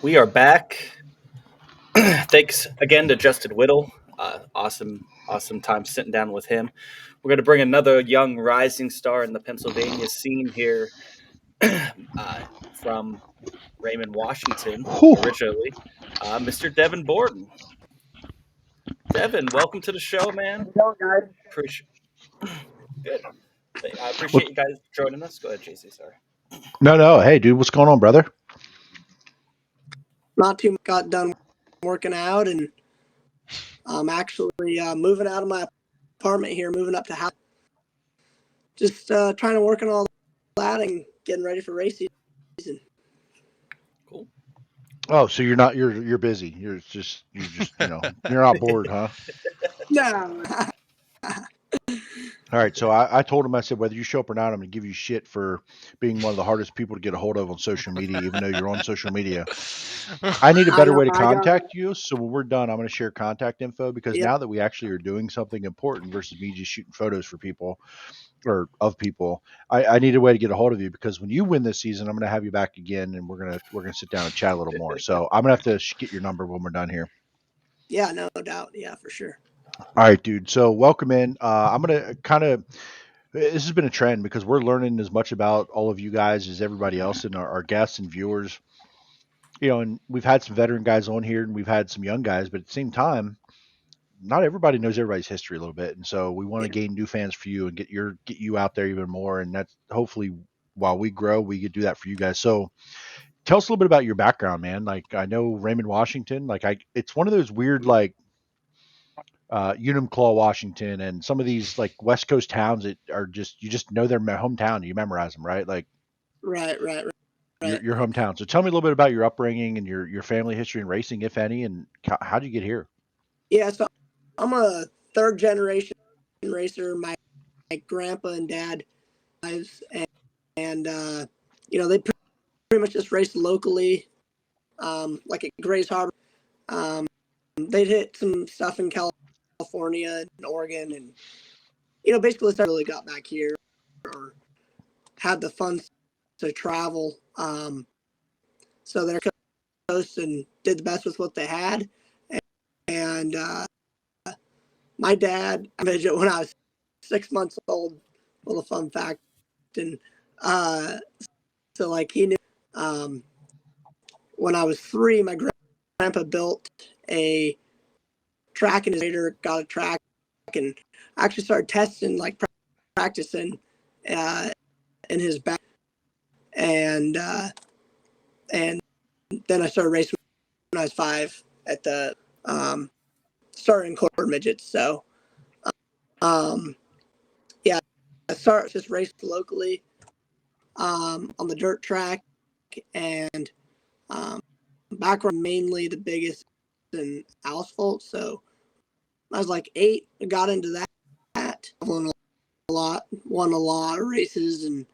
We are back. Thanks again to Justin Whittle. Awesome time sitting down with him. We're going to bring another young rising star in the Pennsylvania scene here from Raymond, Washington, Whew. originally, Mr. Devon Borden. Devon, welcome to the show, man. Appreciate good. I appreciate you guys joining us. Go ahead, JC. Sorry. No. Hey, dude, what's going on, brother? Not too much got done working out, and I'm actually moving out of my apartment here, moving up to house. Just trying to work on all that and getting ready for race season. Cool. Oh, so you're busy. You're just you're not bored, huh? No. All right. So I told him, I said, whether you show up or not, I'm going to give you shit for being one of the hardest people to get a hold of on social media, even though you're on social media. I need a better way to contact you. So when we're done, I'm going to share contact info because now that we actually are doing something important versus me just shooting photos for people or of people, I need a way to get a hold of you because when you win this season, I'm going to have you back again and we're going to sit down and chat a little more. So I'm going to have to get your number when we're done here. Yeah, no doubt. Yeah, for sure. All right, dude. So welcome in. I'm going to this has been a trend because we're learning as much about all of you guys as everybody else and our guests and viewers. And we've had some veteran guys on here and we've had some young guys, but at the same time, not everybody knows everybody's history a little bit. And so we want to gain new fans for you and get you out there even more. And that's hopefully while we grow, we could do that for you guys. So tell us a little bit about your background, man. Like I know Raymond, Washington, it's one of those weird, Unumclaw, Washington, and some of these like West Coast towns that are you just know their hometown. You memorize them, right? Like Right. your hometown. So tell me a little bit about your upbringing and your family history in racing, if any, and how'd you get here? Yeah, so I'm a third generation racer. My grandpa and dad lives, and they pretty much just raced locally, like at Grays Harbor. They'd hit some stuff in California and Oregon, and basically I really got back here or had the funds to travel. So they're coast and did the best with what they had. And my dad, I met when I was 6 months old. Little fun fact, and so like he knew when I was 3, my grandpa built a track in his later got a track and actually started testing practicing in his back and then I started racing when I was 5 at the starting quarter midgets. So I started just raced locally on the dirt track and background mainly the biggest in asphalt. So I was like 8, I got into that, won a lot of races, and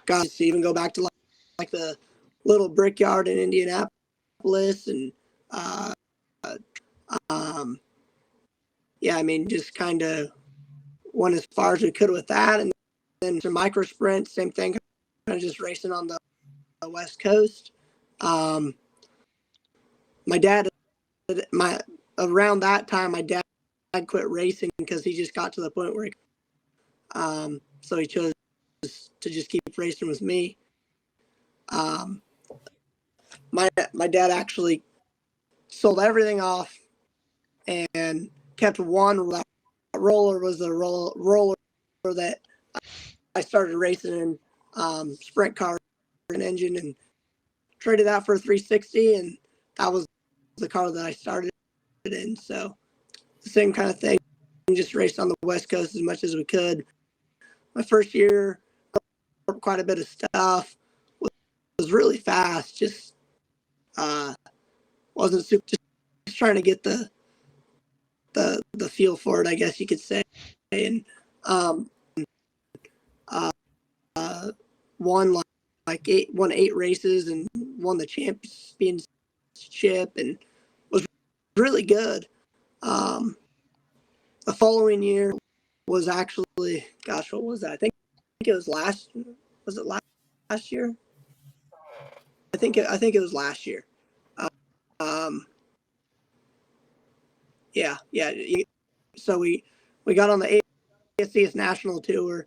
got to even go back to like the little brickyard in Indianapolis, and just kind of went as far as we could with that, and then some micro sprints, same thing, kind of just racing on the West Coast. My dad, around that time, my dad quit racing because he just got to the point where so he chose to just keep racing with me. My dad actually sold everything off and kept one. That roller was the roller that I started racing in, sprint car and engine, and traded that for a 360, and that was the car that I started in. So the same kind of thing, just raced on the West Coast as much as we could. My first year, quite a bit of stuff. Was really fast. Just wasn't super. Just trying to get the feel for it, I guess you could say. And won won 8 races and won the championship and was really good. The following year was actually, gosh, what was that? I think it was last year? think it was last year. Yeah. So we got on the ASCS national tour,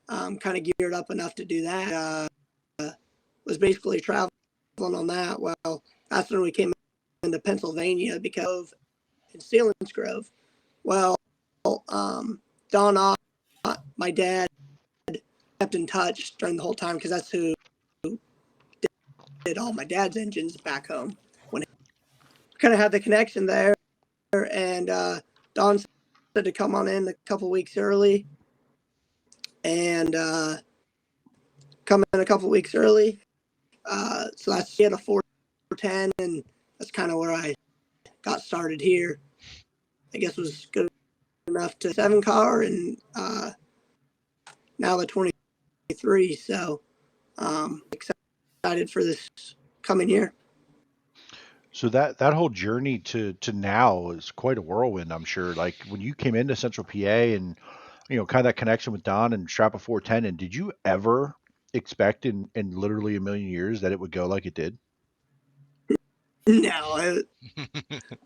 kind of geared up enough to do that. Was basically traveling on that. Well, that's when we came into Pennsylvania because in Selinsgrove. Well, Don Ott, my dad, kept in touch during the whole time because that's who did all my dad's engines back home. When kind of had the connection there, and Don said to come on in a couple weeks early, and come in a couple weeks early. So that's, he had a 410, and that's kind of where I got started here. I guess was good enough to 7 car, and now the 23. So excited for this coming year. So that whole journey to now is quite a whirlwind, I'm sure. Like when you came into Central PA and kind of that connection with Don and strap a 410, and did you ever expect in literally a million years that it would go like it did? No,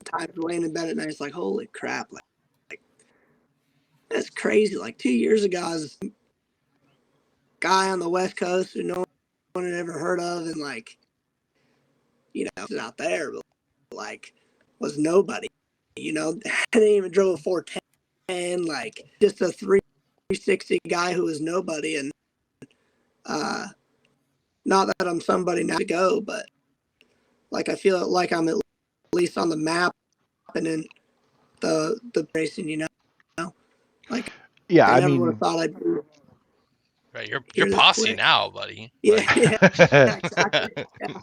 times laying in bed at night, it's like, holy crap, like that's crazy. Like 2 years ago, I was a guy on the West Coast who no one had ever heard of, and like, out there, but like was nobody. I didn't even drove a 410, like just a 360 guy who was nobody. And not that I'm somebody now to go, but like I feel like I'm at least on the map and in the racing. Like Yeah, I I never would mean, have thought I'd be right. You're posse now, buddy. Yeah, Like, yeah, exactly. Yeah.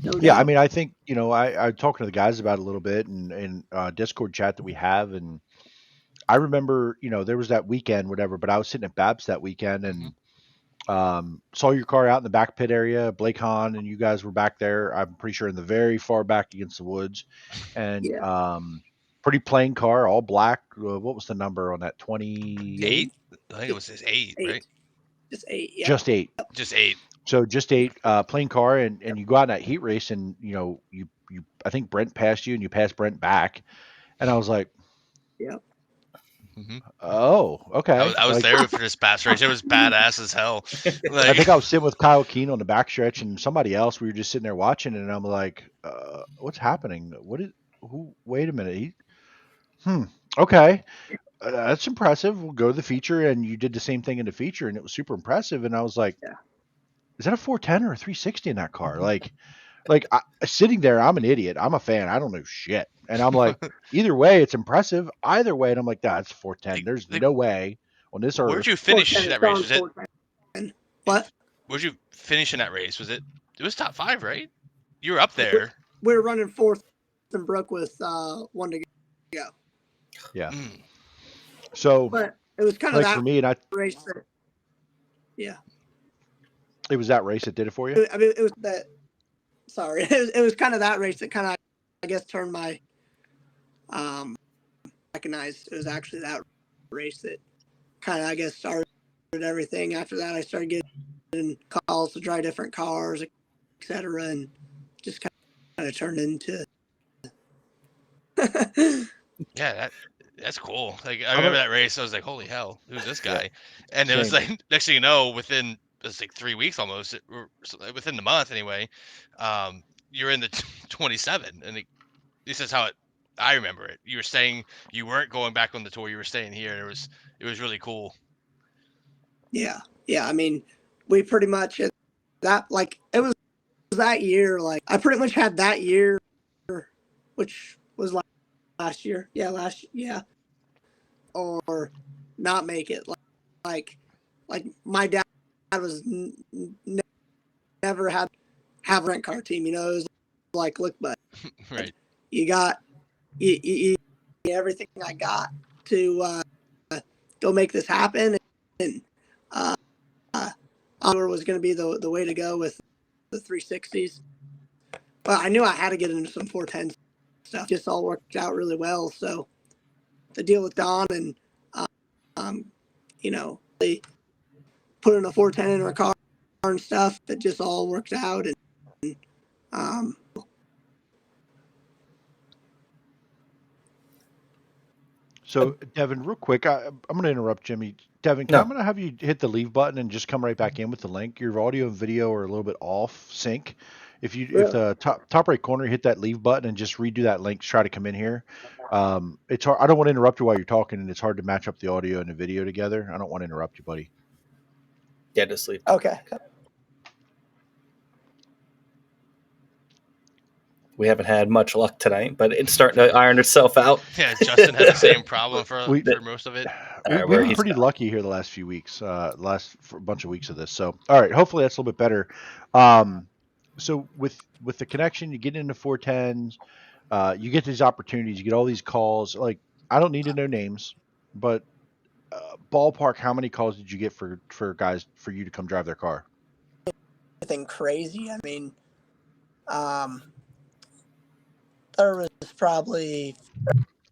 No yeah, I doubt. mean, I think I talked to the guys about it a little bit and Discord chat that we have, and I remember there was that weekend, whatever, but I was sitting at Babs that weekend and saw your car out in the back pit area. Blake Hahn and you guys were back there. I'm pretty sure in the very far back against the woods, and Yeah. pretty plain car, all black. What was the number on that? 28. 8? I think it was just 8, right? Just 8. Yeah. Just 8. Just 8. So just 8, plain car, and you go out in that heat race, and you I think Brent passed you, and you passed Brent back, and I was like, Yeah. Mm-hmm. oh, okay. I was there for this past race. It was badass as hell. I think I was sitting with Kyle Keene on the backstretch and somebody else. We were just sitting there watching, and I'm like, what's happening? Wait a minute. Okay. That's impressive. We'll go to the feature, and you did the same thing in the feature, and it was super impressive. And I was like, Yeah. is that a 410 or a 360 in that car? Like sitting there, I'm an idiot. I'm a fan. I don't know shit. And I'm like, either way, it's impressive. Either way, and I'm like, that's 410. There's no way on this Where'd earth. you finish that race? Was it? What? Where'd you finish in that race? Was it? It was top 5, right? You were up there. We were running 4th and broke with 1 to go. Yeah. So, but it was kind of like that for me, and race that. Yeah. It was that race that did it for you. I mean, it was that. Sorry, it was kind of that race that kind of, I guess, turned my recognized it was actually that race that kind of, I guess, started everything. After that, I started getting calls to drive different cars, etc., and just kind of turned into. Yeah, that's cool. Like I remember that race. I was like, holy hell, who's this guy? Yeah. And it was like, next thing you know, within it was like 3 weeks almost, within the month anyway. You're in the 27, and this is how I remember it. You were saying you weren't going back on the tour; you were staying here, and it was really cool. Yeah. I mean, we pretty much that, like, it was that year. Like, I pretty much had that year, which was like last year. Yeah. Or not make it. Like my dad was never have a rent car team. It was like, look, but right. You got you everything I got to go make this happen, and was going to be the way to go with the 360s. But I knew I had to get into some 410s stuff. Just all worked out really well. So the deal with Don and they put in a 410 in our car and stuff that just all worked out. And So, Devin, real quick, I'm going to interrupt Jimmy. Devin, I'm going to have you hit the leave button and just come right back in with the link. Your audio and video are a little bit off sync. If the top right corner, hit that leave button and just redo that link to try to come in here. It's hard. I don't want to interrupt you while you're talking, and it's hard to match up the audio and the video together. I don't want to interrupt you, buddy. Yeah, just leave. Okay. We haven't had much luck tonight, but it's starting to iron itself out. Yeah, Justin had the same problem for most of it. We've been pretty lucky here the last few weeks, last for a bunch of weeks of this. So, all right, hopefully that's a little bit better. So with the connection, you get into 410s, you get these opportunities, you get all these calls. Like, I don't need to know names, but ballpark, how many calls did you get for guys for you to come drive their car? Anything crazy? I mean, there's probably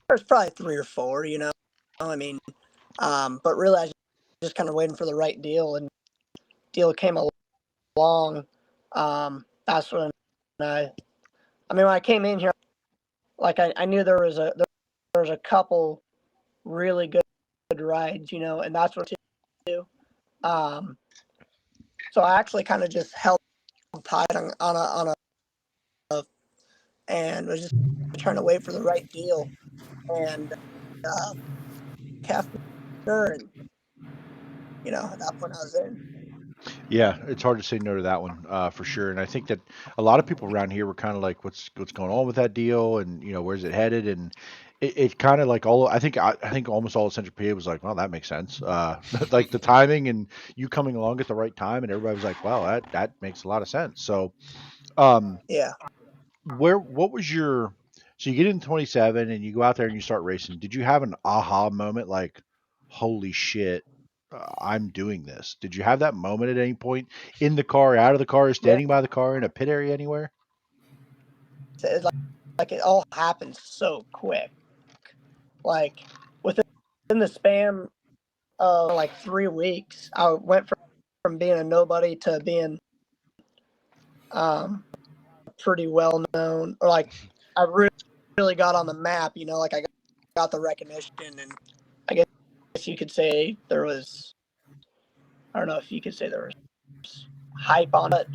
3 or 4, you know. I mean, but really, I was just kind of waiting for the right deal, and deal came along. That's when when I came in here, like I knew there was a couple really good rides, you know, and that's what to do. So I actually kind of just held tight on a and was just trying to wait for the right deal, and and you know, at that point I was in. Yeah, it's hard to say no to that one for sure. And I think that a lot of people around here were kind of like, "What's going on with that deal?" And you know, where's it headed? And it kind of like I think almost all of Central PA was like, "Well, that makes sense." Like the timing and you coming along at the right time, and everybody was like, "Wow, that makes a lot of sense." So, yeah. What was your? So you get in 27 and you go out there and you start racing. Did you have an aha moment like, "Holy shit"? I'm doing this. Did you have that moment at any point in the car, out of the car, standing by the car, in a pit area anywhere? It's like it all happened so quick. Like within the span of like 3 weeks, I went from being a nobody to being pretty well known, or like I really got on the map. You know, like I got the recognition, and I guess you could say there was. I don't know if you could say there was hype on it,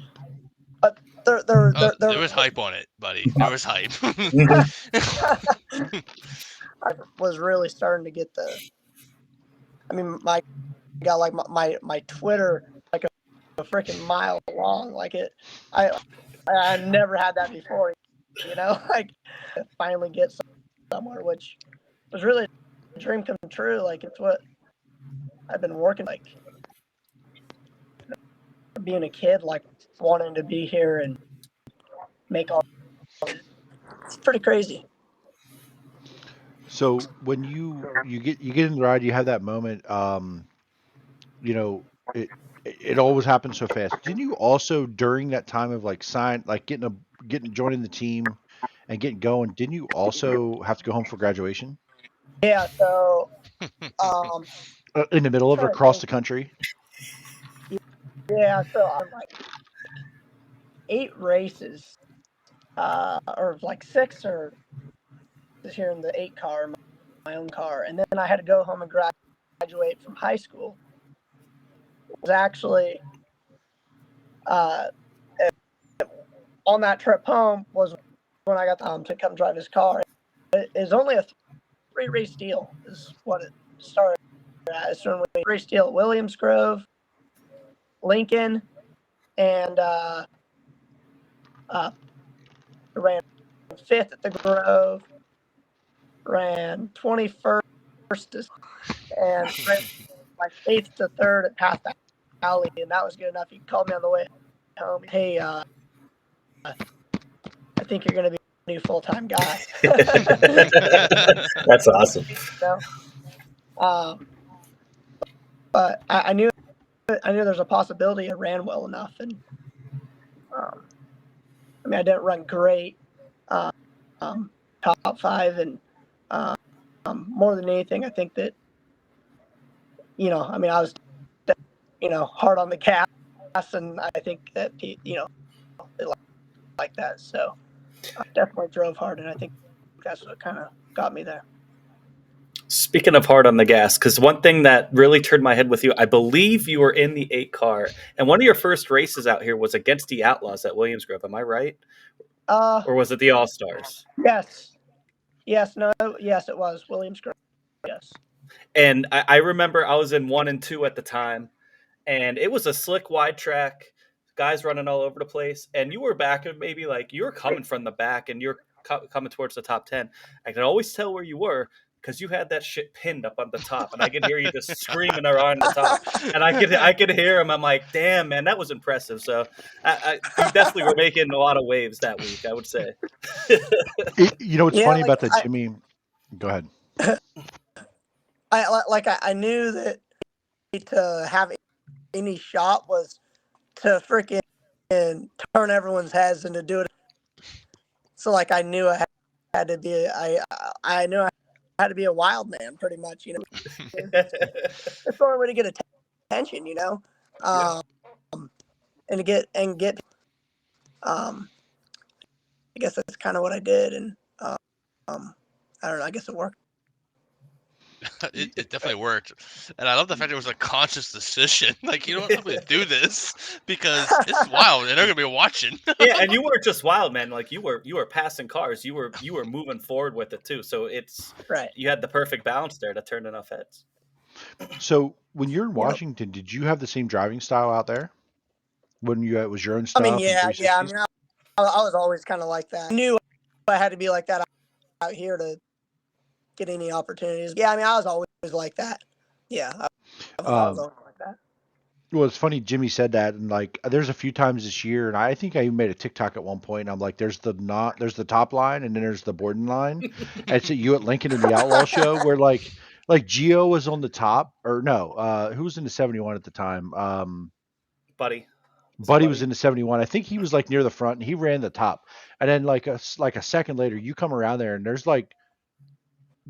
but there was hype on it, buddy. There was hype. I was really starting to get I got like my Twitter like a freaking mile long. Like I never had that before, you know. Like finally get somewhere, which was really a dream come true. Like it's what I've been working like. Being a kid, like wanting to be here and make all. It's pretty crazy. So when you get in the ride, you have that moment. You know, it always happens so fast. Didn't you also during that time of like joining the team and getting going? Didn't you also have to go home for graduation? Yeah. So In the middle of or across the country? Yeah. So I'm like 8 races, or like 6 or here in the 8 car, my own car, and then I had to go home and graduate from high school. It was actually on that trip home was when I got to come drive his car. It is only a 3 race deal, is what it started as. So we race deal at Williams Grove, Lincoln, and ran 5th at the Grove, ran 21st, and ran like 8th to 3rd at Path Valley, and that was good enough. He called me on the way home. Hey, I think you're going to be a new full-time guy. That's awesome. You know? But I knew there's a possibility. I ran well enough, and I mean I didn't run great, top 5, and more than anything, I think that I mean I was hard on the gas and I think that they like that. So I definitely drove hard, and I think that's what kind of got me there. Speaking of hard on the gas, because one thing that really turned my head with you, I believe you were in the 8 car, and one of your first races out here was against the Outlaws at Williams Grove. Am I right? Or was it the All Stars? Yes, yes, it was Williams Grove. Yes. And I remember I was in 1 and 2 at the time, and it was a slick, wide track, guys running all over the place, and you were back, and maybe like you were coming from the back, and you're coming towards the top 10. I could always tell where you were because you had that shit pinned up on the top, and I could hear you just screaming around the top, and I could hear him. I'm like, damn, man, that was impressive. So you definitely were making a lot of waves that week, I would say. You know what's funny about that, Jimmy? Go ahead. I knew that to have any shot was to freaking turn everyone's heads and to do it. So like I knew I had to be I knew I had to be a wild man, pretty much. You know, it's the only way to get attention. You know, and get. I guess that's kind of what I did, and I don't know. I guess it worked. It definitely worked, and I love the fact it was a conscious decision. Like, you know what, I'm going to do this because it's wild, and they're going to be watching. Yeah, and you weren't just wild, man. Like you were passing cars. You were moving forward with it too. So it's right. You had the perfect balance there to turn enough heads. So when you're in Washington, did you have the same driving style out there? When it was your own stuff? I mean, yeah. I mean, I was always kind of like that. I knew I had to be like that out here to get any opportunities. Yeah, I mean, I was always like that. Yeah, I was always like that. Well, it's funny Jimmy said that, and like, there's a few times this year, and I think I even made a TikTok at one point, and I'm like, there's the top line, and then there's the Borden line. And it's you at Lincoln in the Outlaw show, where like Gio was on the top, or no, who was in the 71 at the time? Buddy was in the 71. I think he was like near the front, and he ran the top. And then like a second later, you come around there, and there's like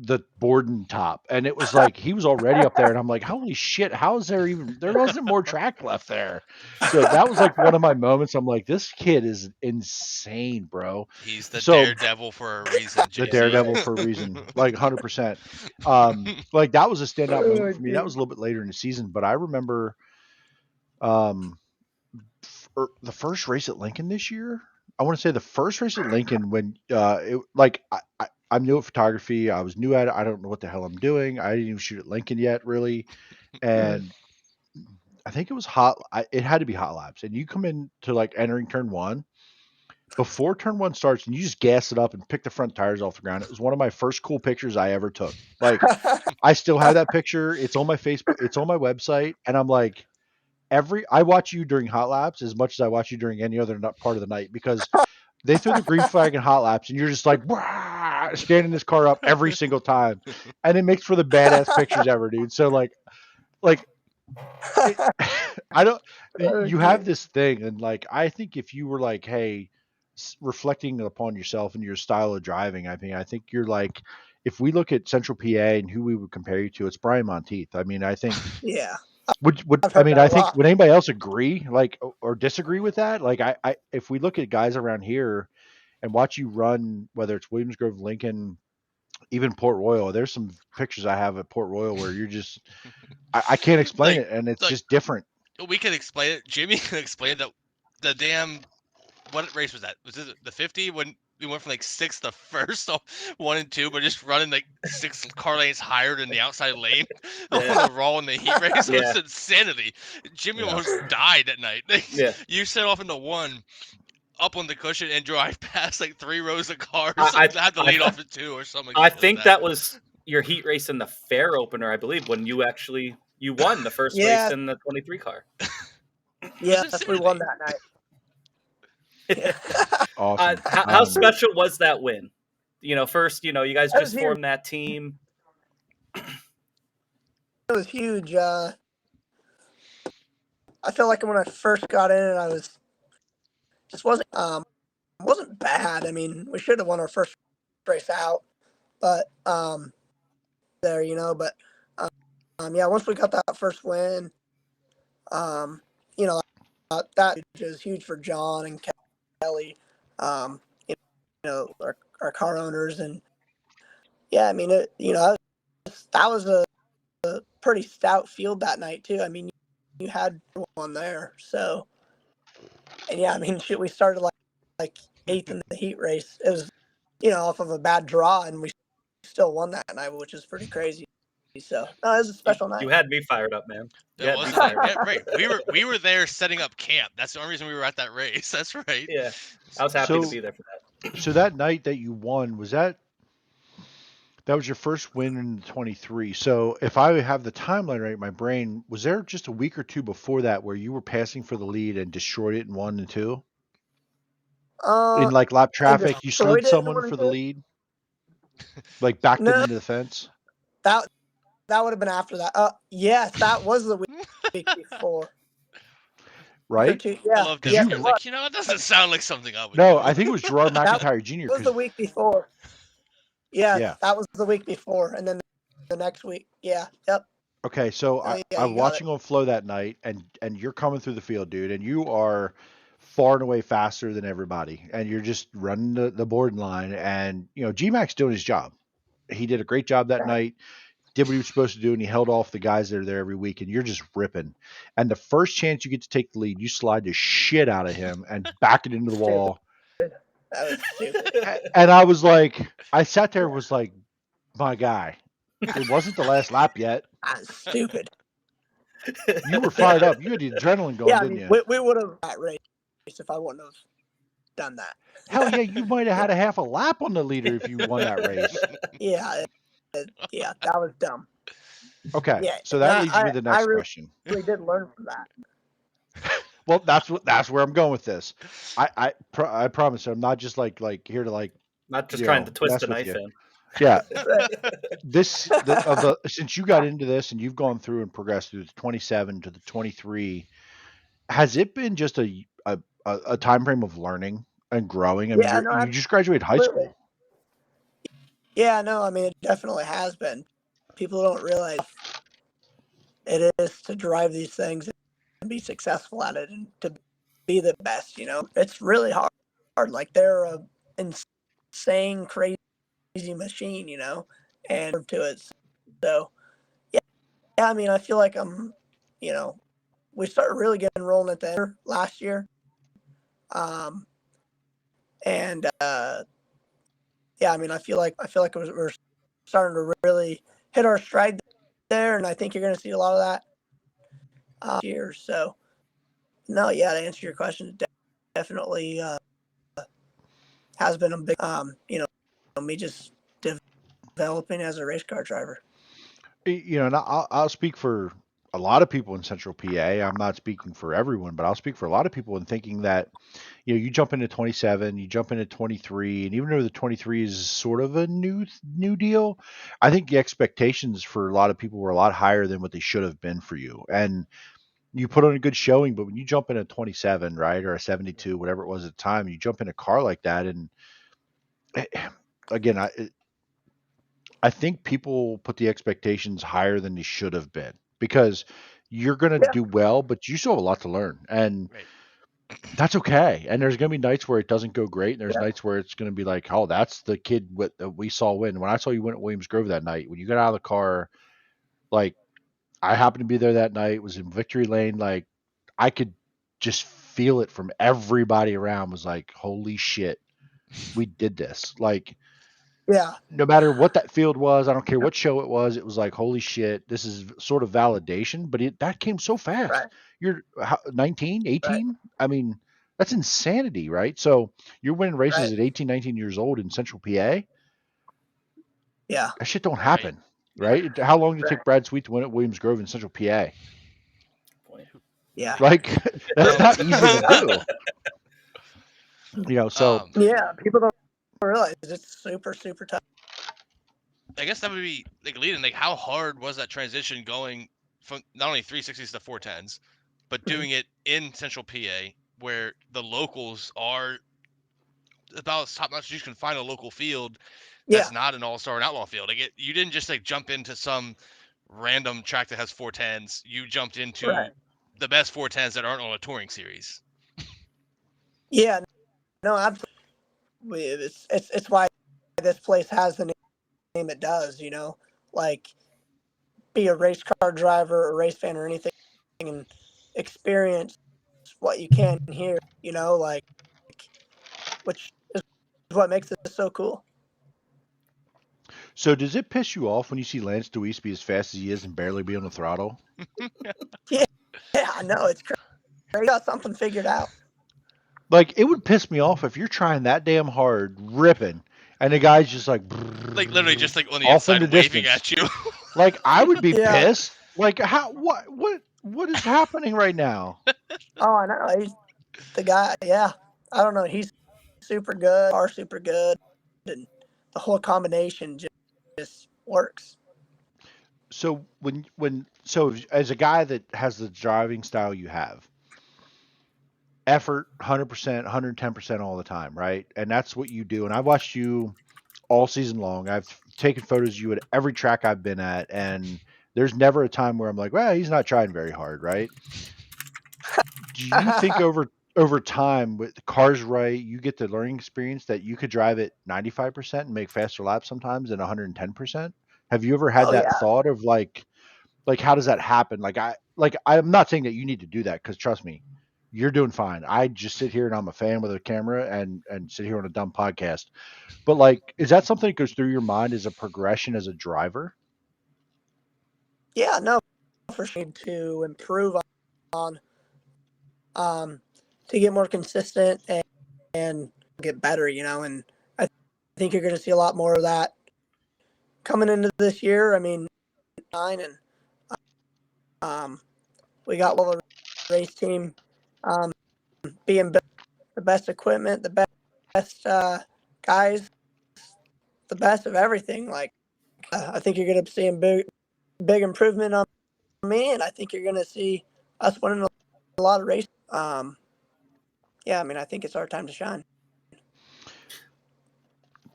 the Borden top, and it was like he was already up there, and I'm like, holy shit, how is there wasn't more track left there. So that was like one of my moments. I'm like, this kid is insane, bro. He's the daredevil for a reason, JC. The daredevil for a reason, like 100%. Like that was a standout moment for me. That was a little bit later in the season, but I remember the first race at Lincoln this year. I want to say the first race at Lincoln when I'm new at photography. I was new at it. I don't know what the hell I'm doing. I didn't even shoot at Lincoln yet, really. And I think it was it had to be hot laps. And you come in to like entering turn 1. Before turn 1 starts, and you just gas it up and pick the front tires off the ground. It was one of my first cool pictures I ever took. Like, I still have that picture. It's on my Facebook. It's on my website. And I'm like, I watch you during hot laps as much as I watch you during any other part of the night, because they threw the green flag in hot laps, and you're just like standing this car up every single time, and it makes for the badass pictures ever, dude. So like I don't. You have this thing, and like I think if you were like, hey, reflecting upon yourself and your style of driving, I think you're like, if we look at Central PA and who we would compare you to, it's Brian Monteith. I mean, I think yeah. Would would anybody else agree, like, or disagree with that? Like, I if we look at guys around here and watch you run, whether it's Williams Grove, Lincoln, even Port Royal, there's some pictures I have at Port Royal where you're just, I can't explain it, and it's just different. We can explain it. Jimmy can explain that. The damn, what race was that? Was it the 50 when we went from like 6th to 1st, so 1 and 2, but just running like 6 car lanes higher than the outside lane on the raw in the heat race? It was insanity. Jimmy almost died that night. You set off into 1, up on the cushion, and drive past like 3 rows of cars. I had to lead off at 2 or something. I think that was your heat race in the fair opener, I believe, when you won the first race in the 23 car. Yes, we won that night. Awesome. How special was that win? You know, first, you guys just formed that team. It was huge. I feel like when I first got in, I wasn't bad. I mean, we should have won our first race out, but there, but once we got that first win, that is huge for John and Kelly, you know, our car owners, and yeah, I mean, that was a pretty stout field that night too. I mean, you had one there, so, and yeah, I mean, shit, we started like 8th in the heat race. It was, off of a bad draw, and we still won that night, which is pretty crazy. So, no, it was a special night. You had me fired up, man. It was yeah, right. We were there setting up camp. That's the only reason we were at that race. That's right. Yeah, I was happy to be there for that. So that night that you won, that was your first win in the 23. So if I have the timeline right in my brain, was there just a week or two before that where you were passing for the lead and destroyed it in 1 and 2? In like lap traffic, you slid someone for the lead, like backed them into the fence. That would have been after that. Yes, that was the week before. Right? Yeah, I love that. Junior. Like, it doesn't sound like something I would do. No, I think it was Gerard McIntyre Jr. That was the week before. Yeah, that was the week before, and then the next week. Yeah, yep. Okay, so I'm watching on Flow that night, and you're coming through the field, dude, and you are far and away faster than everybody, and you're just running the Borden line, and G-Mac's doing his job. He did a great job that night, did what he was supposed to do, and he held off the guys that are there every week, and you're just ripping. And the first chance you get to take the lead, you slide the shit out of him and back it into the wall. That was stupid. And I was like, I sat there and was like, my guy, it wasn't the last lap yet. Stupid. You were fired up. You had the adrenaline going, didn't you? We would have that race if I wouldn't have done that. Hell yeah, you might have had a half a lap on the leader if you won that race. Yeah, that was dumb. Okay, so that leads me to the next question. I really did learn from that. Well, that's where I'm going with this. I promise I'm not just like here to not just trying to twist the knife in. Yeah. Since you got into this and you've gone through and progressed through the 27 to the 23, has it been just a time frame of learning and growing? I mean, you just graduated high school. Yeah, no, I mean, it definitely has been. People don't realize it is to drive these things and be successful at it and to be the best, It's really hard. Like, they're an insane, crazy machine, and to it. So, yeah, I mean, I feel like I'm, we started really getting rolling at the end last year. Yeah, I mean, I feel like we're starting to really hit our stride there, and I think you're going to see a lot of that here. So, no, yeah, to answer your question, definitely has been a big, me just developing as a race car driver. And I'll speak for a lot of people in Central PA. I'm not speaking for everyone, but I'll speak for a lot of people in thinking that, you jump into 27, you jump into 23, and even though the 23 is sort of a new deal, I think the expectations for a lot of people were a lot higher than what they should have been for you. And you put on a good showing, but when you jump in a 27, right, or a 72, whatever it was at the time, you jump in a car like that, and again, I think people put the expectations higher than they should have been because you're going to do well, but you still have a lot to learn, and that's okay. And there's going to be nights where it doesn't go great, and there's nights where it's going to be like, oh, that's the kid that we saw win. When I saw you win at Williams Grove that night, when you got out of the car, like, I happened to be there that night, was in victory lane, like, I could just feel it from everybody around, was like, holy shit, we did this. Like, yeah, no matter what that field was, I don't care what show it was like, holy shit, this is sort of validation, but that came so fast. Right. You're 19, 18? Right. I mean, that's insanity, right? So you're winning races at 18, 19 years old in Central PA? Yeah. That shit don't happen, right? How long did it take Brad Sweet to win at Williams Grove in Central PA? Yeah. Like, that's not easy to do. So. Yeah, people don't realize it's super, super tough. I guess that would be leading. How hard was that transition going from not only 360s to 410s, but doing it in Central PA where the locals are about as top notch as you can find a local field that's not an all-star and outlaw field. You didn't just jump into some random track that has 410s. You jumped into the best 410s that aren't on a touring series. Yeah, no, absolutely. It's why this place has the name it does. Like, be a race car driver, or race fan, or anything, and experience what you can here. Like, which is what makes this so cool. So does it piss you off when you see Lance Deweese be as fast as he is and barely be on the throttle? Yeah, I know, it's crazy. They got something figured out. Like, it would piss me off if you're trying that damn hard, ripping, and the guy's just like literally just like on the off in inside the waving distance. at you. Like, I would be Yeah. pissed. Like, what is happening right now? Oh, I know. He's the guy. Yeah, I don't know. He's super good. Are super good, and the whole combination just works. So so as a guy that has the driving style you have, effort 100%, 110% all the time, right? And that's what you do. And I watched you all season long. I've taken photos of you at every track I've been at, and there's never a time where I'm like, well, he's not trying very hard, right? Do you think over time with the cars right, you get the learning experience that you could drive at 95% and make faster laps sometimes than 110%? Have you ever had Oh that yeah. thought of like how does that happen? I'm not saying that you need to do that, because trust me, you're doing fine. I just sit here and I'm a fan with a camera and sit here on a dumb podcast. But like, is that something that goes through your mind as a progression as a driver? Yeah, no, for sure. To improve on, to get more consistent and get better. And I think you're going to see a lot more of that coming into this year. I mean, and we got the race team, being the best equipment, the best guys, the best of everything. Like, I think you're going to see a big improvement on me, and I think you're going to see us winning a lot of races. Yeah, I mean, I think it's our time to shine.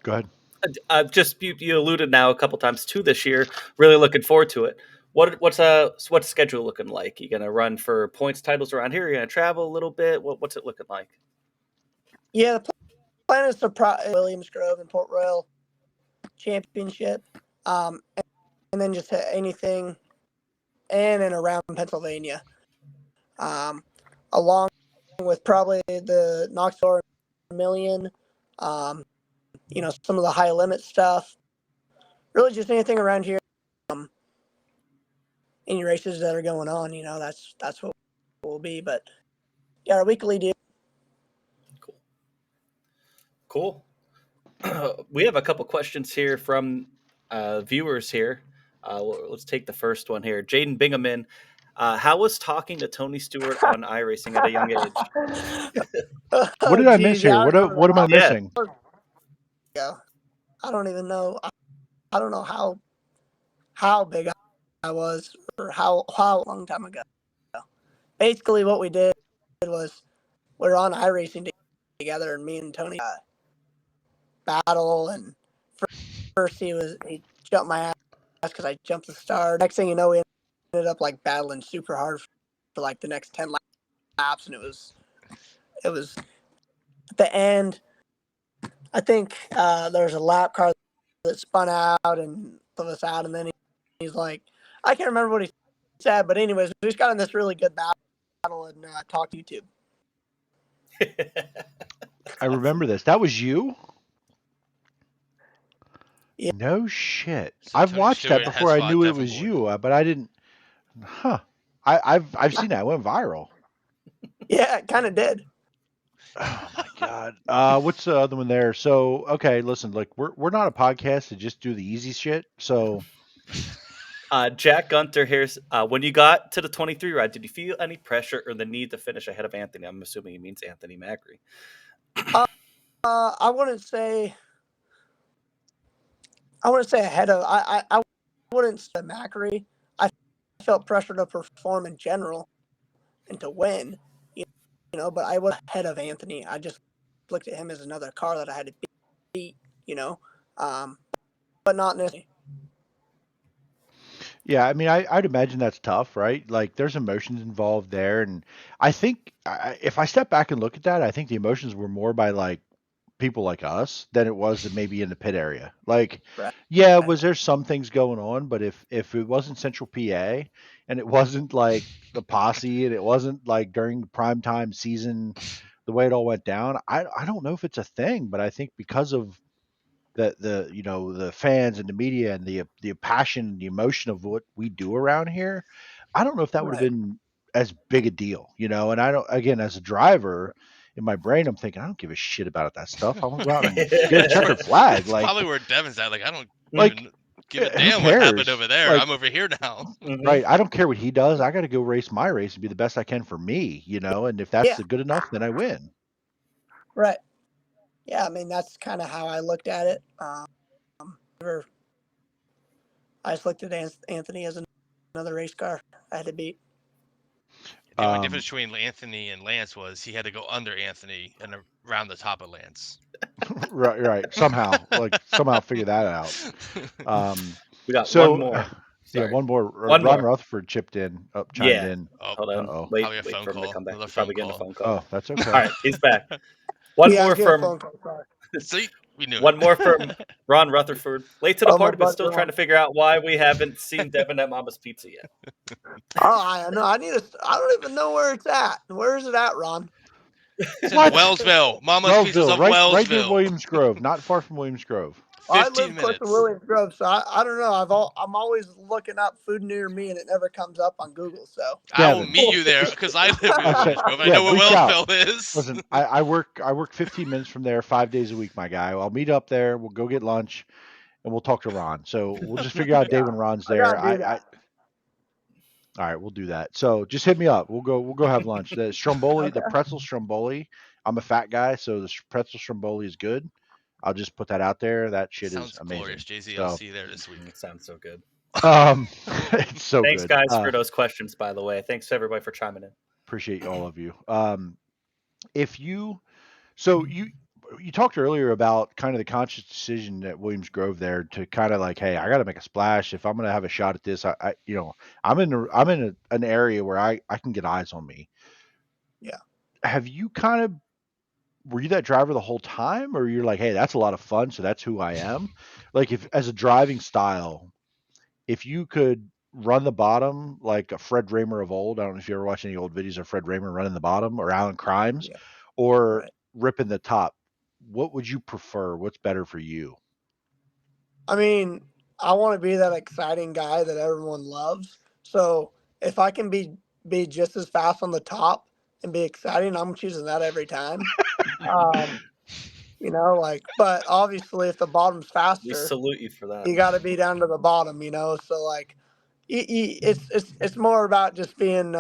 Go ahead. Just you alluded now a couple times to this year. Really looking forward to it. What's the schedule looking like? You gonna run for points titles around here? You gonna travel a little bit? What's it looking like? Yeah, the plan is to Williams Grove and Port Royal Championship, and then just hit anything in and around Pennsylvania, along with probably the Knoxville Million, some of the high limit stuff. Really, just anything around here. Any races that are going on, that's what we'll be. But yeah, our weekly deal. Cool. We have a couple questions here from viewers here. Let's take the first one here. Jaden Bingaman, how was talking to Tony Stewart on iRacing at a young age? What did I miss here? What am I Yeah. missing? Yeah, I don't even know. I don't know how big I was, or how long time ago. Basically, what we did was we're on iRacing together, and me and Tony battle. And first he jumped my ass because I jumped the start. Next thing you know, we ended up like battling super hard for like the next 10 laps, and it was at the end. I think there was a lap car that spun out and pulled us out, and then he's like, I can't remember what he said, but anyways, we just got in this really good battle and talked YouTube. I remember this. That was you? Yeah. No shit. So I've Tony watched Stewart that before has I fought knew it Devon was Borden. you, but I didn't. Huh. I've seen that. It went viral. Yeah, it kind of did. Oh my god. What's the other one there? So okay, listen, like we're not a podcast to just do the easy shit. So Jack Gunter here's when you got to the 23 ride, did you feel any pressure or the need to finish ahead of Anthony? I'm assuming he means Anthony Macri. I wouldn't say ahead of I wouldn't say Macri. I felt pressure to perform in general and to win, but I was ahead of Anthony. I just looked at him as another car that I had to beat, but not necessarily. Yeah, I mean, I'd imagine that's tough, right? Like, there's emotions involved there, and I think if I step back and look at that, I think the emotions were more by like people like us than it was maybe in the pit area. Like, Right. yeah, was there some things going on, but if it wasn't Central PA and it wasn't like the posse and it wasn't like during the prime time season, the way it all went down, I don't know if it's a thing, but I think because of the the fans and the media and the passion, the emotion of what we do around here, I don't know if that would have Right. been as big a deal, And I don't, again, as a driver, in my brain, I'm thinking I don't give a shit about that stuff. I want to go out and get a That's checkered flag, that's probably where Devin's at. Like, I don't like even give a who damn what happened cares? over there. Like, I'm over here now. Mhm. right? I don't care what he does. I got to go race my race and be the best I can for me, And if that's Yeah. good enough, then I win. Right. Yeah. I mean, that's kind of how I looked at it. I just looked at Anthony as another race car I had to beat. The only Um, difference between Anthony and Lance was he had to go under Anthony and around the top of Lance. right. Somehow figure that out. Um, We got one so more. yeah, Sorry. one more. One Ron more. Rutherford chimed Yeah. in. Oh, Hold on. Uh-oh. Wait, probably a wait phone for him to call. come back. Another He's phone probably getting a call. phone call. Oh, that's All okay. right, he's back. One Yeah, I more was getting a from phone call. Sorry. See, we knew one it. more from Ron Rutherford. Late to the Oh, my party, but buddy still trying Ron. to figure out why we haven't seen Devin at Mama's Pizza yet. Oh, I know. I don't even know where it's at. Where is it at, Ron? It's in What? Wellsville. Mama's Pizza's Wellsville, of right near Wellsville. Williams Grove, not far from Williams Grove. Well, I 15 live close to minutes. Williams Grove, so I don't know. I'm always looking up food near me, and it never comes up on Google. So I will Devin, meet you there because I live I in said, Williams Grove. I yeah, know where reach out. Wellsville is. Listen, I work 15 minutes from there 5 days a week, my guy. I'll meet up there. We'll go get lunch and we'll talk to Ron. So we'll just figure out a day yeah, when Ron's I there. gotta do I that. All right, we'll do that. So just hit me up. We'll go have lunch. The stromboli, Okay. the pretzel stromboli. I'm a fat guy, so the pretzel stromboli is good. I'll just put that out there. That shit is Sounds glorious, amazing. JZ. I'll So, see you there this week. It sounds so good. it's so Thanks, good. guys, for those questions. By the way, thanks to everybody for chiming in. Appreciate all of you. If you so you talked earlier about kind of the conscious decision at Williams Grove there to kind of like, hey, I got to make a splash if I'm going to have a shot at this. I'm in an area where I can get eyes on me. Yeah. Have you kind of were you that driver the whole time, or you're like, hey, that's a lot of fun, so that's who I am? Like, if as a driving style, if you could run the bottom like a Fred Raymer of old, I don't know if you ever watched any old videos of Fred Raymer running the bottom or Alan Crimes, Yeah. or Right. ripping the top, what would you prefer? What's better for you? I mean, I want to be that exciting guy that everyone loves. So if I can be just as fast on the top and be exciting, I'm choosing that every time. Um, but obviously, if the bottom's We faster, salute you for that. you got to be down to the bottom. So like, it's more about just being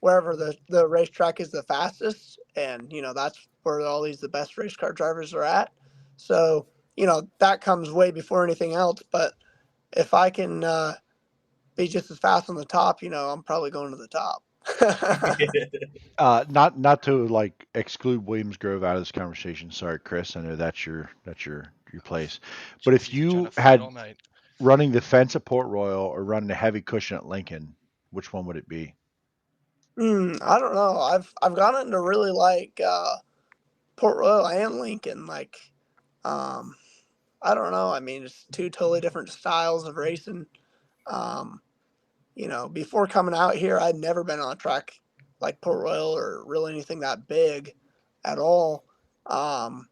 wherever the racetrack is the fastest, and that's where the best race car drivers are at. So that comes way before anything else. But if I can be just as fast on the top, I'm probably going to the top. Not to like exclude Williams Grove out of this conversation. Sorry, Chris. I know that's your place. But if JZ's trying to you fight all had night. running the fence at Port Royal or running a heavy cushion at Lincoln, which one would it be? I don't know. I've gotten to really like Port Royal and Lincoln. Like, um, I don't know. I mean, it's two totally different styles of racing. Um, before coming out here, I'd never been on a track like Port Royal or really anything that big at all. Um,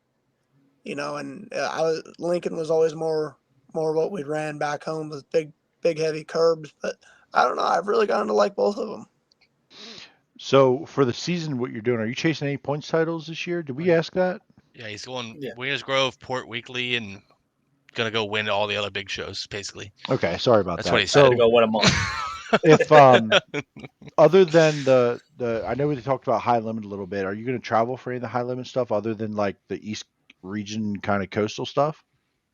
and Lincoln was always more what we ran back home with big heavy curbs. But I don't know. I've really gotten to like both of them. So for the season, what you're doing, are you chasing any points titles this year? Did we ask that? Yeah, he's going Yeah. Williams Grove, Port Weekly, and gonna go win all the other big shows. Basically, Okay, sorry about that's what he that. I had said. to So go one a month. if other than the I know we talked about high limit a little bit, are you going to travel for any of the high limit stuff other than like the East region kind of coastal stuff?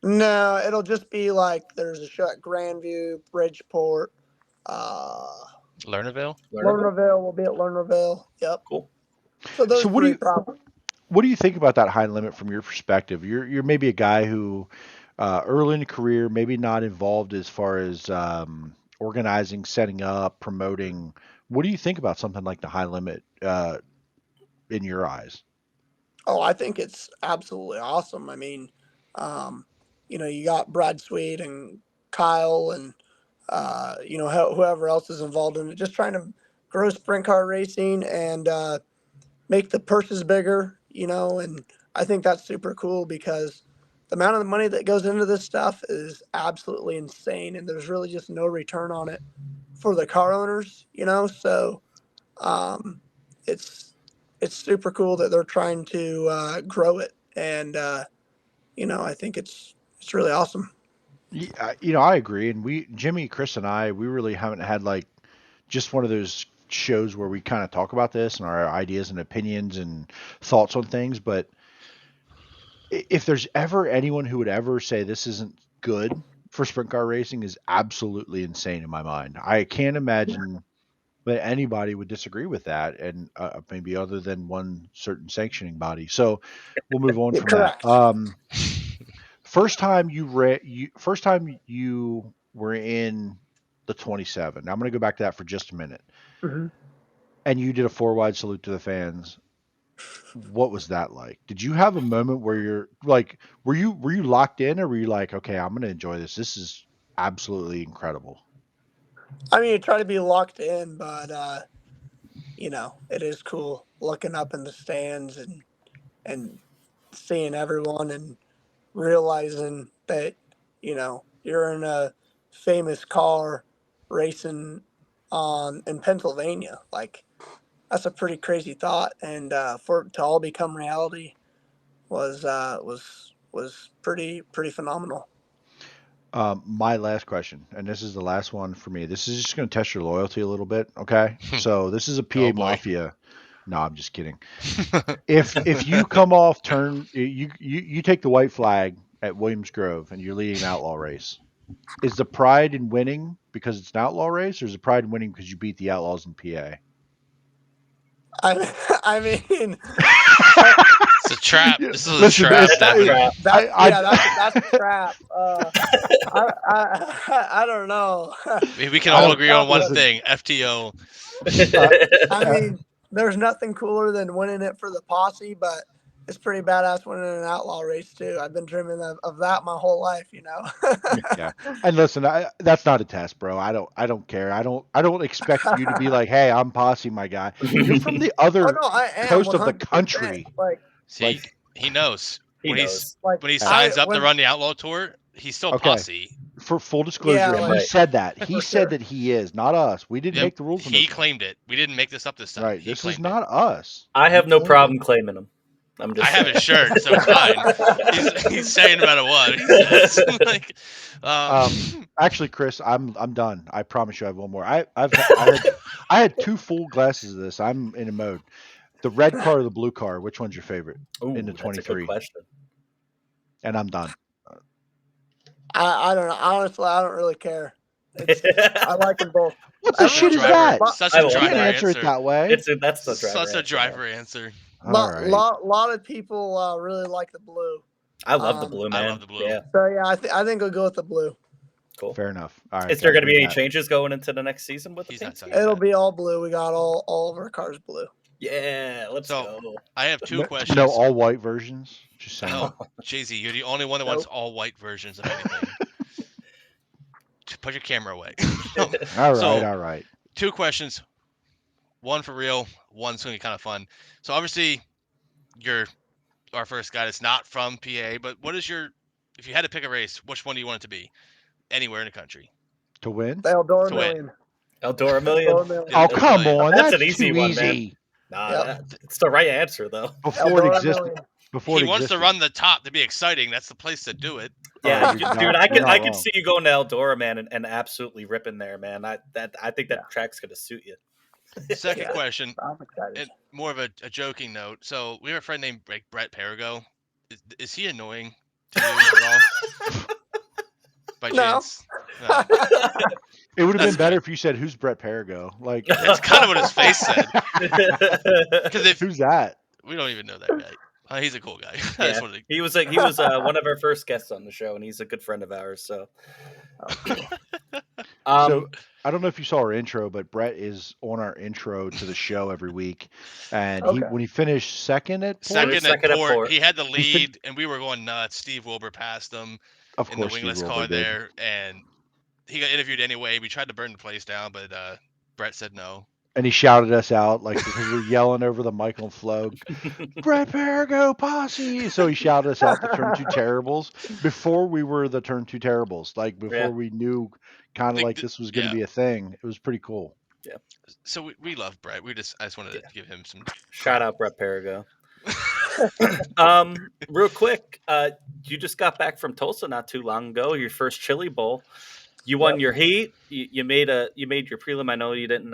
No, it'll just be like there's a show at Grandview, Bridgeport, uh, Lernerville. Learnable. Lernerville. We'll be at Lernerville. Yep. Cool. So So those three probably. what do you think about that high limit from your perspective? You're maybe a guy who early in the career maybe not involved as far as organizing, setting up, promoting. What do you think about something like the High Limit in your eyes? Oh, I think it's absolutely awesome. I mean, you got Brad Sweet and Kyle and, whoever else is involved in it, just trying to grow sprint car racing and make the purses bigger, and I think that's super cool because the amount of money that goes into this stuff is absolutely insane, and there's really just no return on it for the car owners, so um, it's it's super cool that they're trying to grow it, and I think it's really awesome. Yeah, I agree. And Jimmy, Chris, and we really haven't had like just one of those shows where we kind of talk about this and our ideas and opinions and thoughts on things. But if there's ever anyone who would ever say this isn't good for sprint car racing, is absolutely insane in my mind. I can't imagine that anybody would disagree with that, and maybe other than one certain sanctioning body. So we'll move on Yeah, from that. correct. First time you were in the 27. Now I'm going to go back to that for just a minute. hmm And you did a 4 wide salute to the fans. What was that like? Did you have a moment where you're like, were you locked in, or were you like, okay, I'm going to enjoy this. This is absolutely incredible. I mean, you try to be locked in, but it is cool looking up in the stands and seeing everyone and realizing that you're in a famous car racing on in Pennsylvania. Like that's a pretty crazy thought, and for it to all become reality was pretty phenomenal. My last question, and this is the last one for me. This is just going to test your loyalty a little bit. Okay. So this is a PA Oh, boy. Mafia. No, I'm just kidding. If you come off turn, you take the white flag at Williams Grove and you're leading an outlaw race. Is the pride in winning because it's an outlaw race, or is the pride in winning because you beat the outlaws in PA? I mean, It's a trap. Yeah, This is a listen, trap, It's a Devin. trap. that's a trap. I don't know. We can I all don't agree on one listen. thing: FTO. Uh, I mean, there's nothing cooler than winning it for the posse, but it's pretty badass winning an outlaw race too. I've been dreaming of that my whole life. yeah, and listen, that's not a test, bro. I don't care. I don't expect you to be like, hey, I'm posse, my guy. You're from the Oh other no, I am coast of the 100%. country. See, Like, he knows He knows. when he hey, signs up to when run the Outlaw Tour. He's still okay. posse. For full disclosure, yeah, Damn like he right. said that. He for said sure. that he is, not us. We didn't Yep, make the rules on he this one. claimed it. We didn't make this up this time. Right. He This is claimed it. not us. I He have no claimed it. problem claiming him. I'm I just have saying. his shirt, so it's fine. He's saying no matter what he says. Like, Actually, Chris, I'm done. I promise you, I have one more. I had 2 full glasses of this. I'm in a mode. The red car or the blue car? Which one's your favorite in the Ooh, that's a good 23? question. And I'm done. I don't know. Honestly, I don't really care. I like them both. What the such a shit is driver, that? such I a You love can't driver that. answer it answer. that way. That's the driver Such a answer, man. driver answer. All right. Lot of people really like the blue. I love the blue, I man. love the blue. Yeah, So yeah, I think I'll go with the blue. cool. Fair enough. All right. Is there Gotta going to be bring any that. changes going into the next season with the He's paint not scheme? saying It'll that. be all blue. We got all of our cars blue. Yeah, let's So go. I have 2 No, questions. no all white versions. Just saying. Oh, Jay-Z, you're the only one that wants Nope. all white versions of anything. Put your camera away. All So, right. 2 questions. One for real. One's going to be kind of fun. So obviously, you're our first guy that's not from PA. But what is if you had to pick a race, which one do you want it to be? Anywhere in the country To win? The Eldora to win. Million. Eldora Million. Eldora Million. Oh, Eldora come Million. on. That's That's an easy too one, man. easy. Nah, Yep. it's the right answer though. Before it Eldora existed. Million. Before He it wants to existed. run the top to be exciting. That's the place to do it. Yeah, You're dude, not I could wrong. see you going to Eldora, man, and absolutely ripping there, man. I think that Yeah. track's gonna suit you. Second Yeah. question, I'm excited. and more of a joking note. So we have a friend named Brett Perigo. Is he annoying to you at all? By No. chance? No. It would have That's been better good. if you said, "Who's Brett Perigo?" Like, That's kind of what his face said. Because if who's that? we don't even know that guy, he's a cool guy. I Yeah, just wanted he was one of our first guests on the show, and he's a good friend of ours. So, Oh, cool. So I don't know if you saw our intro, but Brett is on our intro to the show every week, and Okay. when he finished second at Port, We're Second at second at Port, Port. he had the he fin- lead, and we were going nuts. Steve Wilbur passed him of in the course Steve wingless Wilbur car did, there, and he got interviewed anyway. We tried to burn the place down, but Brett said no. and he shouted us out like because we're yelling over the Michael and Flo, Brett Perigo posse. So he shouted us out the Turn Two Terribles before we were the Turn Two Terribles, like before Yeah. we knew kind of like this was going to Yeah. be a thing. It was pretty cool. So we love Brett. I just wanted to give him some Shout credit. out Brett Perigo. Real quick, you just got back from Tulsa not too long ago. Your first Chili Bowl. You won Yep. your heat. You made your prelim. I know you didn't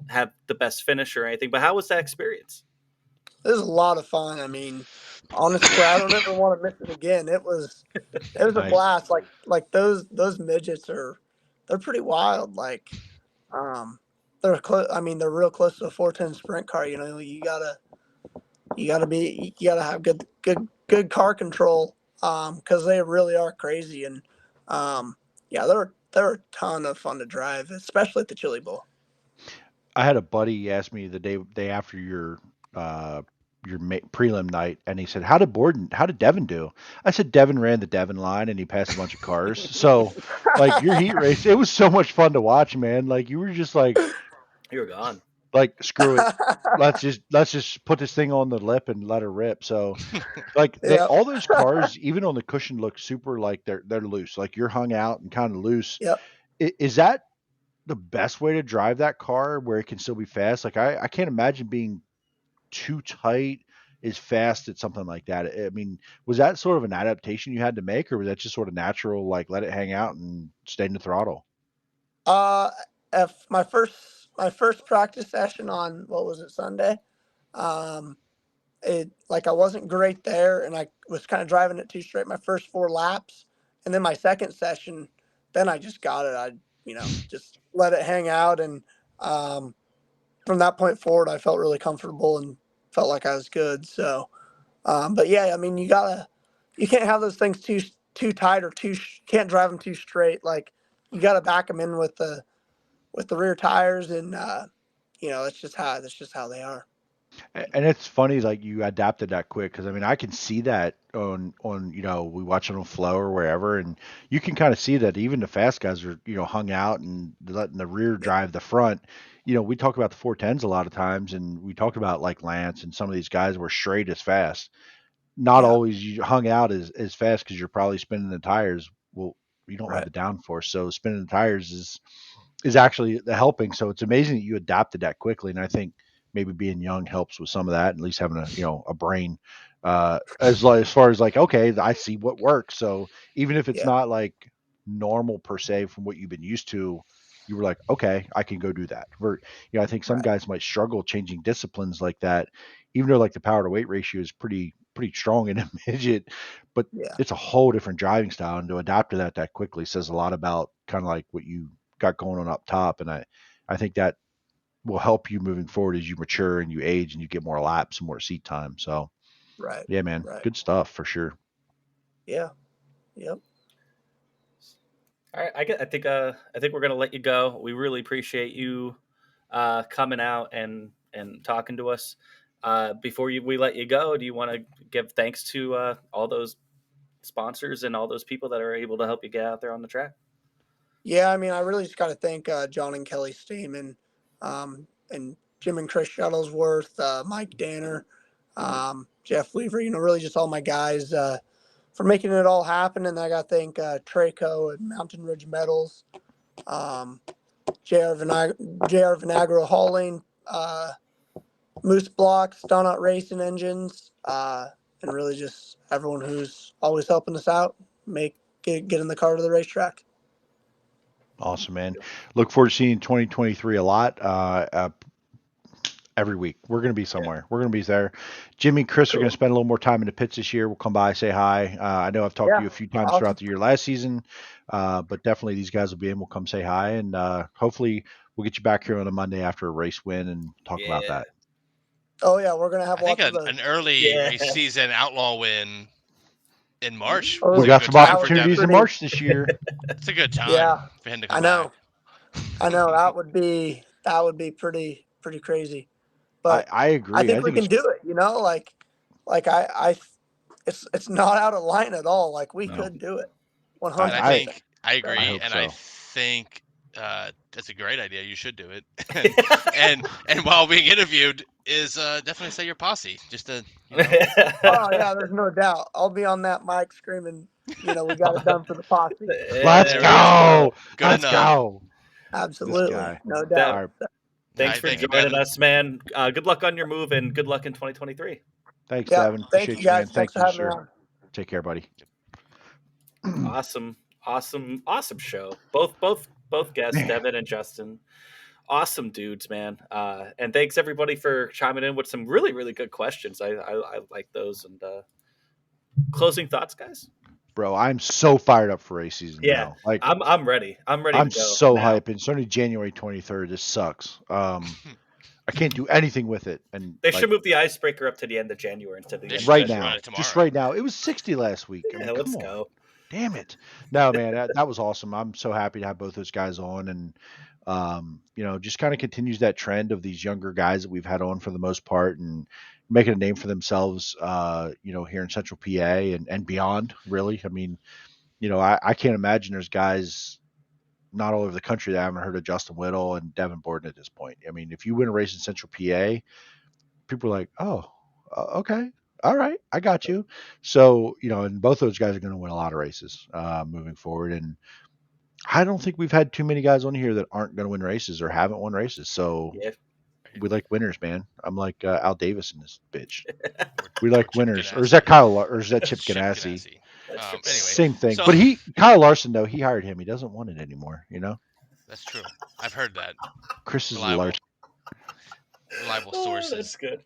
have the best finish or anything, but how was that experience? It was a lot of fun. I mean, honestly, I don't ever want to miss it again. It was a Nice. blast. Like those midgets they're pretty wild. Like, they're close. I mean, they're real close to a 410 sprint car. You know, you gotta have good car control. Because they really are crazy, and yeah, they're a ton of fun to drive, especially at the Chili Bowl. I had a buddy ask me the day after uh, your prelim night, and he said, how did Devon do?" I said, "Devon ran the Devon line, and he passed a bunch of cars." So, like your heat race, it was so much fun to watch, man. Like you were just like You were gone. screw it, let's just put this thing on the lip and let her rip. So, like Yep. all those cars, even on the cushion, look super like they're loose, like you're hung out and kind of loose. Yep. Is that the best way to drive that car where it can still be fast? Like I can't imagine being too tight is fast at something like that. I mean, was that sort of an adaptation you had to make, or was that just sort of natural, like let it hang out and stay in the throttle? Uh, if my first practice session on what was it, Sunday, um, it like I wasn't great there, and I was kind of driving it too straight my first 4 laps, and then my second session, then I just got it. I just let it hang out, and um, from that point forward, I felt really comfortable and felt like I was good. So, but yeah, I mean, you can't have those things too tight or can't drive them too straight. Like you gotta back them in with the rear tires, and that's just how they are. And it's funny, like you adapted that quick because I mean, I can see that on we watch it on Flow or wherever, and you can kind of see that even the fast guys are hung out and letting the rear Yep. drive the front. We talk about the 410s a lot of times, and we talked about like Lance and some of these guys were straight as fast. Not Yeah. always you hung out as fast because you're probably spinning the tires. Well, you don't have Right. the downforce, so spinning the tires is actually helping. So it's amazing that you adapted that quickly, and I think maybe being young helps with some of that. At least having a brain, as far as like okay, I see what works. So even if it's Yeah. not like normal per se from what you've been used to, you were like, okay, I can go do that. I think some Right. guys might struggle changing disciplines like that, even though like the power to weight ratio is pretty strong in a midget, but Yeah. it's a whole different driving style, and to adapt to that quickly says a lot about kind of like what you got going on up top. And I think that will help you moving forward as you mature and you age and you get more laps and more seat time. So Right. yeah, man, Right. good stuff for sure. Yeah. Yep. All right, I think we're gonna let you go. We really appreciate you coming out and talking to us. Before we let you go, do you want to give thanks to all those sponsors and all those people that are able to help you get out there on the track? Yeah. I mean, I really just got to thank John and Kelly Stehman, and Jim and Chris Shuttlesworth, Mike Danner, Jeff Weaver. Really just all my guys for making it all happen. And I got to thank Traco and Mountain Ridge Metals, um, JR Vinagro Hauling, Moose Blocks, Donut Racing Engines, and really just everyone who's always helping us out, get in the car to the racetrack. Awesome, man. Look forward to seeing 2023 a lot. Every week we're going to be somewhere. We're going to be there. Jimmy and Chris are going to Cool. spend a little more time in the pits this year. We'll come by, say hi. I know I've talked to Yeah. you a few times Awesome. throughout the year last season, but definitely these guys will be in. We'll come say hi, and hopefully we'll get you back here on a Monday after a race win and talk about Yeah. that. Oh yeah, we're gonna have I think lots of those. an early Yeah. race season outlaw win in March We was Oh, a got good some that time would for be opportunities in Devin. pretty. March this year. It's a good time Yeah, for him to I come back. know. I know that would be pretty crazy, but I I agree. I think we think can it's do it. It's not out of line at all. Like we no. could do it, one And hundred I I percent. think I I agree, hope and I so. think that's a great idea. You should do it, and while being interviewed is definitely say your posse, just to Oh yeah, there's no doubt. I'll be on that mic screaming. We got it done for the posse. Let's There we go. good Let's enough. go. This Absolutely, guy. no That, All doubt. right. thanks I for thank you, joining Devin. us, man. Good luck on your move and good luck in 2023. Thanks, Yeah, Devin. thank Appreciate you you, man. guys. Thanks Thank for you, having me sir. on. Take care, buddy. Awesome show. Both guests, Man. Devin and Justin. Awesome dudes, man. And thanks everybody for chiming in with some really, really good questions. I like those. And closing thoughts, guys. Bro, I'm so fired up for race season Yeah, now. Like I'm ready. I'm ready I'm to go so now. hyped. It's only January 23rd. This sucks. I can't do anything with it. And They like should move the icebreaker up to the end of January instead of the They end should of right just run February. now, it just tomorrow. right now, it was 60 last week. I mean, Yeah, let's come on. go. Damn it. No, man, that was awesome. I'm so happy to have both those guys on, and just kind of continues that trend of these younger guys that we've had on for the most part and making a name for themselves here in Central PA and beyond, really. I mean, I can't imagine there's guys not all over the country that I haven't heard of Justin Whittle and Devon Borden at this point. I mean, if you win a race in Central PA, people are like, oh, okay. All right, I got you. So, and both those guys are going to win a lot of races moving forward. And I don't think we've had too many guys on here that aren't going to win races or haven't won races. So Yeah, we like winners, man. I'm like Al Davis in this bitch. Or, We or like Chip winners. Or is that Ganassi. or is that Chip Chip Ganassi? Ganassi. that's Chip Anyway, Ganassi. Same thing. so But Kyle Larson, though, he hired him. He doesn't want it anymore, that's true. I've heard that. Chris is Reliable, Larson. reliable Oh, sources. that's good.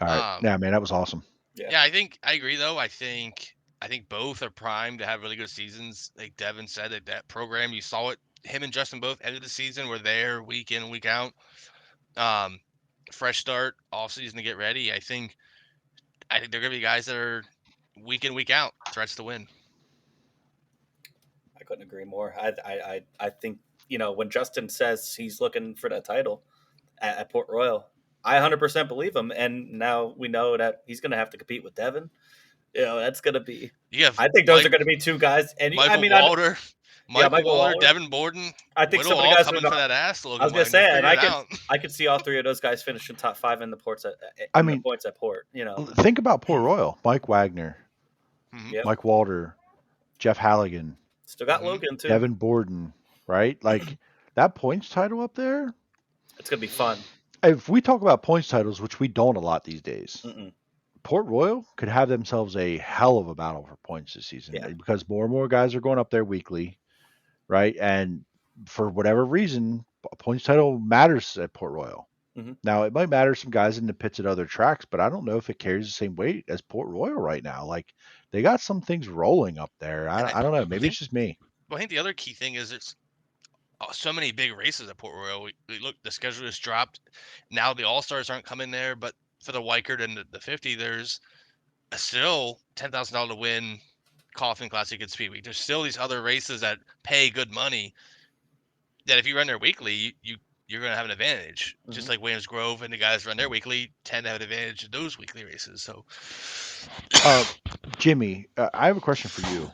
All right. Yeah, man, that was awesome. Yeah, I agree though. I think both are primed to have really good seasons. Like Devin said, that program, you saw it. Him and Justin both ended the season were there week in, week out. Fresh start, off season to get ready. I think they're gonna be guys that are week in, week out, threats to win. I couldn't agree more. I think when Justin says he's looking for that title at Port Royal, I 100% believe him. And now we know that he's going to have to compete with Devin. That's going to be. I think those are going to be two guys. And Michael Walter, Devon Borden, I think Whittle some of the all guys coming for that ass I was Logan going to win. They'll say, and figure it out. I could see all three of those guys finishing top 5 in the points at Port. Think about Port Royal. Mike Wagner, Yep. Mike Walter, Jeff Halligan, Still got Logan too. Devon Borden, right? Like that points title up there. It's gonna be fun. If we talk about points titles, which we don't a lot these days, Mm-mm. Port Royal could have themselves a hell of a battle for points this season because more and more guys are going up there weekly, right? And for whatever reason, a points title matters at Port Royal. Mm-hmm. Now, it might matter some guys in the pits at other tracks, but I don't know if it carries the same weight as Port Royal right now. Like, they got some things rolling up there. I don't know. Maybe it's just me. Well, I think the other key thing is it's so many big races at Port Royal. We look, the schedule just dropped. Now the All-Stars aren't coming there, but for the Weikert and the 50, there's still $10,000 to win Coffin Classic and Speed Week. There's still these other races that pay good money that if you run there weekly, you're going to have an advantage. Mm-hmm. Just like Williams Grove and the guys run their weekly tend to have an advantage in those weekly races. So, Jimmy, I have a question for you.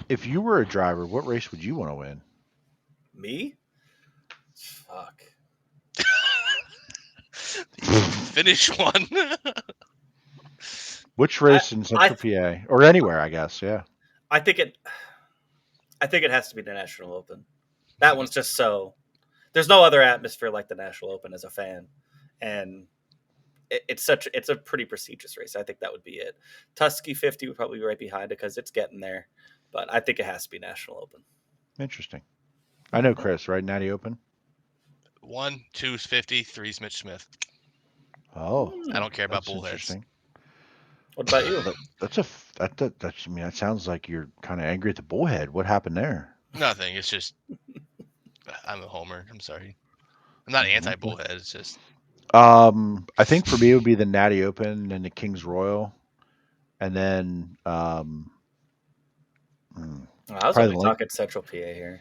If you were a driver, what race would you want to win? Me? Fuck. Finish one. Which race in Central PA or anywhere? I guess. Yeah. I think it has to be the National Open. That one's just so. There's no other atmosphere like the National Open as a fan, and it's a pretty prestigious race. I think that would be it. Tusky 50 would probably be right behind it because it's getting there, but I think it has to be National Open. Interesting. I know Chris, right? Natty Open. 1, 2's 50, 3's Mitch Smith. Oh, I don't care about bullheads. What about you? That sounds like you're kind of angry at the bullhead. What happened there? Nothing. It's just I'm a homer. I'm sorry. I'm not anti-bullhead. It's just. I think for me it would be the Natty Open and the Kings Royal, and then I was only talking Central PA here.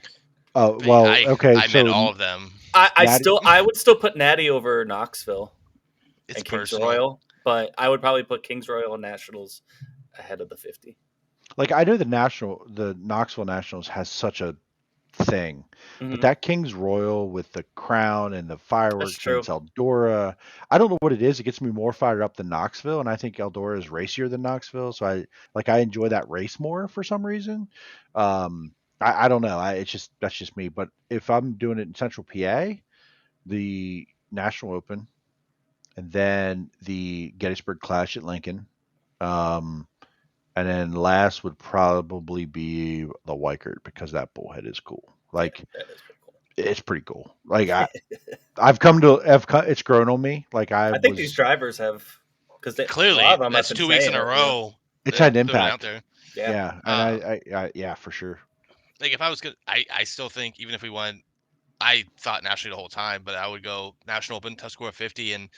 Oh But well, okay. I meant So all of them. Natty, I would still put Natty over Knoxville It's and Kings personal. Royal, but I would probably put Kings Royal and Nationals ahead of the 50. like I know the Knoxville Nationals has such a thing, but Mm-hmm. that King's Royal with the crown and the That's fireworks and true. it's Eldora. I don't know what it is. It gets me more fired up than Knoxville, and I think Eldora is racier than Knoxville, so I enjoy that race more for some reason. I don't know. It's just that's just me. But if I'm doing it in Central PA, the National Open, and then the Gettysburg Clash at Lincoln. Um, and then last would probably be the Weikert because that bullhead is cool. Yeah, Like that is pretty cool. it's pretty cool. Like it's grown on me. Like I think these drivers have, because a lot Clearly, of them have that's been 2 weeks saying in a it. Yeah, row. it's They've had an been out impact. there. yeah, Yeah, and yeah, for sure. Like if I was good, I still think even if we won, I thought nationally the whole time, but I would go National Open, tough score of 50, and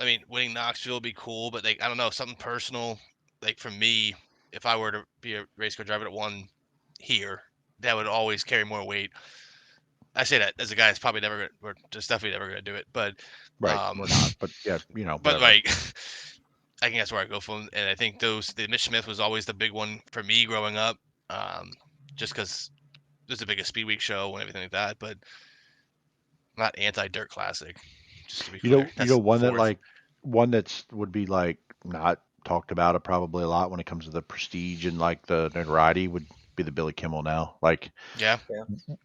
I mean winning Knoxville would be cool, but like I don't know, something personal. Like for me, if I were to be a race car driver that won here, that would always carry more weight. I say that as a guy that's probably never, or just definitely never going to do it, but Right, um, we're not, but yeah, but whatever. like I think that's where I go from, and I think the Mitch Smith was always the big one for me growing up, just because it was the biggest Speed Week show and everything like that. But not anti Dirt Classic, just to be clear. That's One that fourth. like one that's would be like not talked about probably a lot when it comes to the prestige and like the notoriety would be the Billy Kimmel now. Yeah, yeah.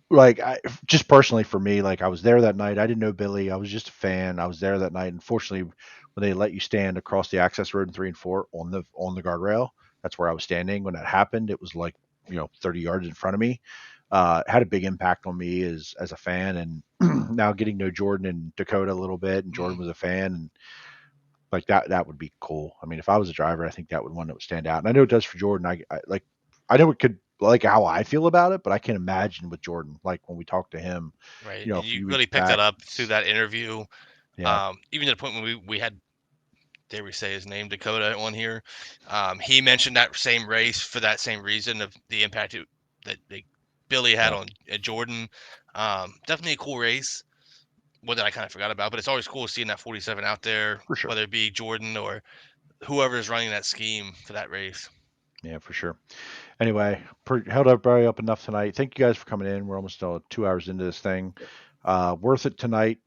Like I just personally for me, like I was there that night. I didn't know Billy. I was just a fan. I was there that night. Unfortunately, when they let you stand across the access road in 3 and 4 on the guardrail, that's where I was standing when that happened. It was like 30 yards in front of me. It had a big impact on me as a fan, and now getting to know Jordan and Dakota a little bit, and Jordan was a fan, and like that would be cool. I mean, if I was a driver, I think that would one that would stand out. And I know it does for Jordan. I know it could like how I feel about it, but I can imagine with Jordan, like when we talked to him, right. a And you few really weeks picked that back. up through that interview. Yeah, Even to the point when we had, dare we say his name, Dakota on here. He mentioned that same race for that same reason of the impact that Billy had yeah, on Jordan. Definitely a cool race. One that I kind of forgot about, but it's always cool seeing that 47 out there, for sure. whether it be Jordan or whoever is running that scheme for that race. Yeah, for sure. Anyway, held everybody up enough tonight. Thank you guys for coming in. We're almost 2 hours into this thing. Yep. Worth it tonight.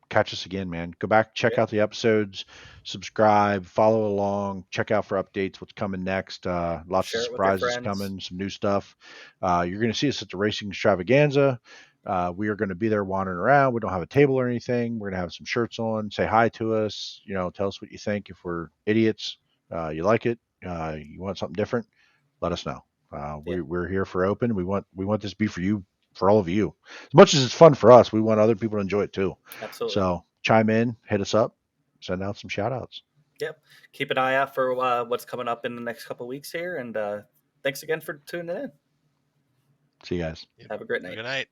Catch us again, man. Go back, check Yeah. out the episodes, subscribe, follow along, check out for updates, what's coming next. Lots of Share it with your surprises friends. coming, some new stuff. You're going to see us at the Racing Extravaganza. We are going to be there wandering around. We don't have a table or anything. We're going to have some shirts on. Say hi to us. Tell us what you think. If we're idiots, you like it, you want something different, let us know. Yeah, We're here for open. We want this to be for you, for all of you. As much as it's fun for us, we want other people to enjoy it too. absolutely. So chime in, hit us up, send out some shout outs. Yep. Keep an eye out for what's coming up in the next couple of weeks here. And thanks again for tuning in. See you guys. Have a great Have a night. good night.